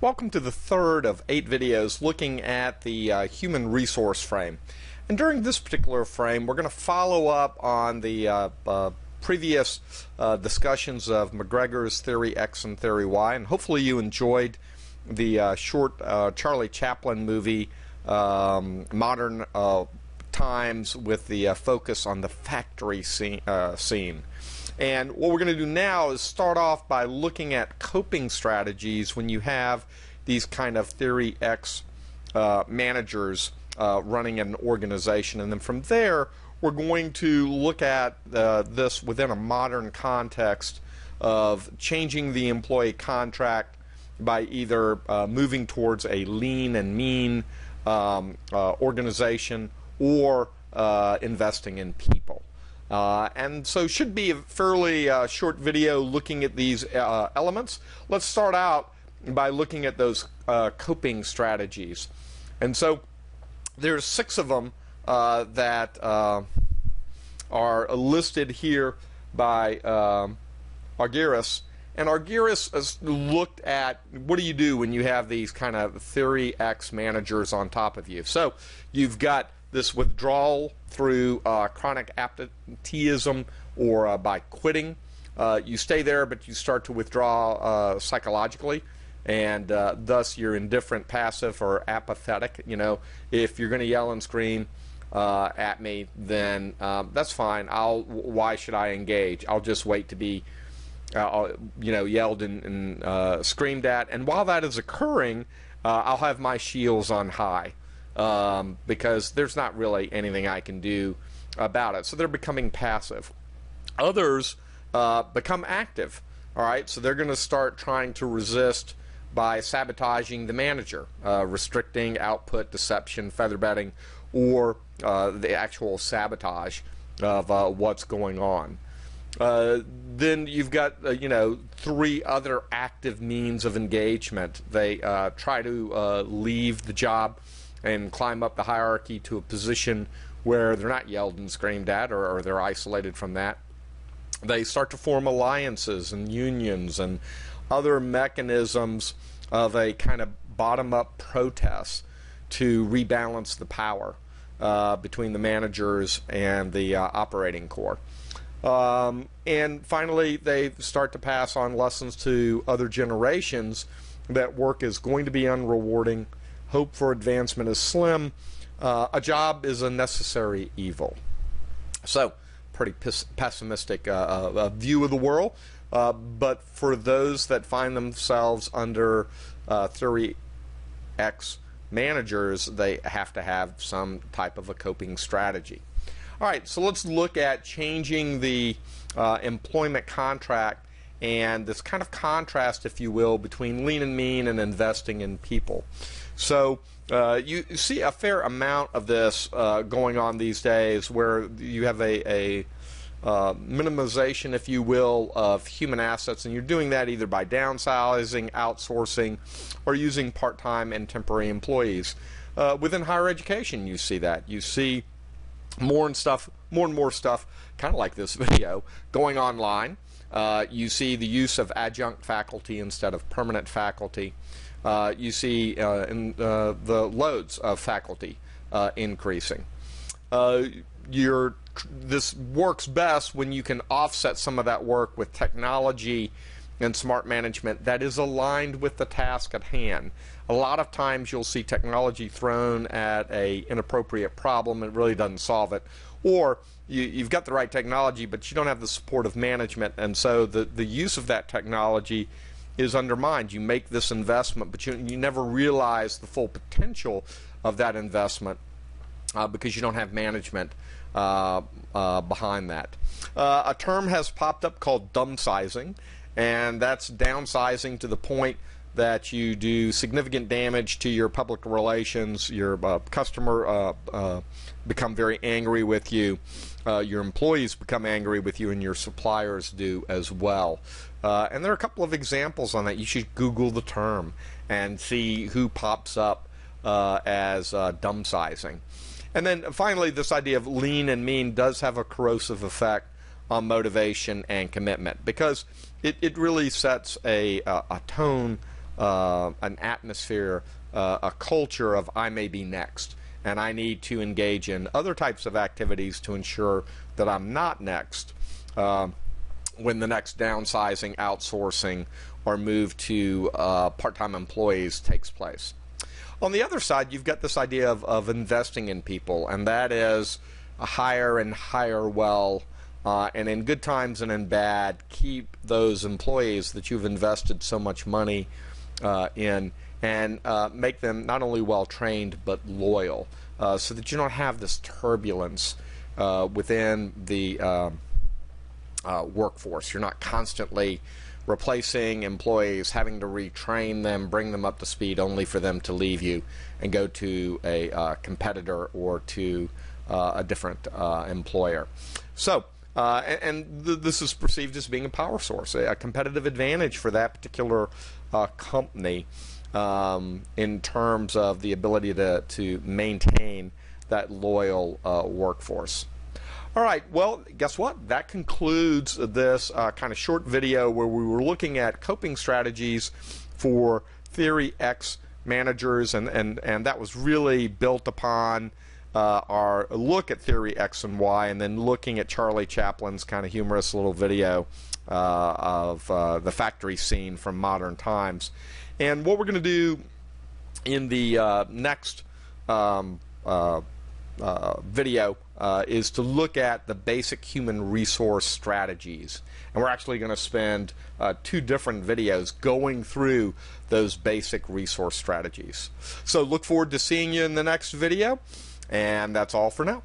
Welcome to the third of 8 videos looking at the human resource frame. And during this particular frame, we're going to follow up on the previous discussions of McGregor's Theory X and Theory Y. And hopefully you enjoyed the short Charlie Chaplin movie, Modern Times, with the focus on the factory scene. And what we're going to do now is start off by looking at coping strategies when you have these kind of Theory X managers running an organization. And then from there, we're going to look at this within a modern context of changing the employee contract by either moving towards a lean and mean organization or investing in people. And so should be a fairly short video looking at these elements. Let's start out by looking at those coping strategies. And so there's 6 of them that are listed here by Argyris. And Argyris has looked at what do you do when you have these kind of Theory X managers on top of you. So you've got this withdrawal through chronic absenteeism or by quitting. You stay there, but you start to withdraw psychologically, and thus you're indifferent, passive, or apathetic. You know, if you're going to yell and scream at me, then that's fine. Why should I engage? I'll just wait to be yelled and screamed at. And while that is occurring, I'll have my shields on high. Because there's not really anything I can do about it. So they're becoming passive. Others become active. All right, so they're going to start trying to resist by sabotaging the manager, restricting output, deception, feather bedding, or the actual sabotage of what's going on. Then you've got 3 other active means of engagement. They try to leave the job and climb up the hierarchy to a position where they're not yelled and screamed at, or they're isolated from that. They start to form alliances and unions and other mechanisms of a kind of bottom-up protest to rebalance the power between the managers and the operating corps. And finally, they start to pass on lessons to other generations that work is going to be unrewarding, hope for advancement is slim, a job is a necessary evil. So, pretty pessimistic view of the world, but for those that find themselves under Theory X managers, they have to have some type of a coping strategy. All right, so let's look at changing the employment contract and this kind of contrast, if you will, between lean and mean and investing in people. So you see a fair amount of this going on these days, where you have a minimization, if you will, of human assets, and you're doing that either by downsizing, outsourcing, or using part-time and temporary employees. Within higher education, you see that. You see more and more stuff, kind of like this video, going online. You see the use of adjunct faculty instead of permanent faculty. You see the loads of faculty increasing. This works best when you can offset some of that work with technology and smart management that is aligned with the task at hand. A lot of times you'll see technology thrown at an inappropriate problem and it really doesn't solve it. Or you've got the right technology, but you don't have the support of management, and so the use of that technology is undermined. You make this investment, but you never realize the full potential of that investment because you don't have management behind that. A term has popped up called dumsizing, and that's downsizing to the point that you do significant damage to your public relations. Your customer become very angry with you. Your employees become angry with you, and your suppliers do as well. And there are a couple of examples on that. You should Google the term and see who pops up as dumsizing. And then finally, this idea of lean and mean does have a corrosive effect on motivation and commitment, because it really sets a tone an atmosphere, a culture of I may be next, and I need to engage in other types of activities to ensure that I'm not next when the next downsizing, outsourcing, or move to part-time employees takes place. On the other side, you've got this idea of investing in people, and that is hire and hire well, and in good times and in bad, keep those employees that you've invested so much money in, and make them not only well trained but loyal, so that you don't have this turbulence within the workforce. You're not constantly replacing employees, having to retrain them, bring them up to speed, only for them to leave you and go to a competitor or to a different employer. So, this is perceived as being a power source, a competitive advantage for that particular company in terms of the ability to maintain that loyal workforce. All right, well, guess what? That concludes this kind of short video where we were looking at coping strategies for Theory X managers, and that was really built upon our look at Theory X and Y, and then looking at Charlie Chaplin's kind of humorous little video of the factory scene from modern times. And what we're going to do in the next video is to look at the basic human resource strategies, and we're actually going to spend 2 different videos going through those basic resource strategies. So look forward to seeing you in the next video, and that's all for now.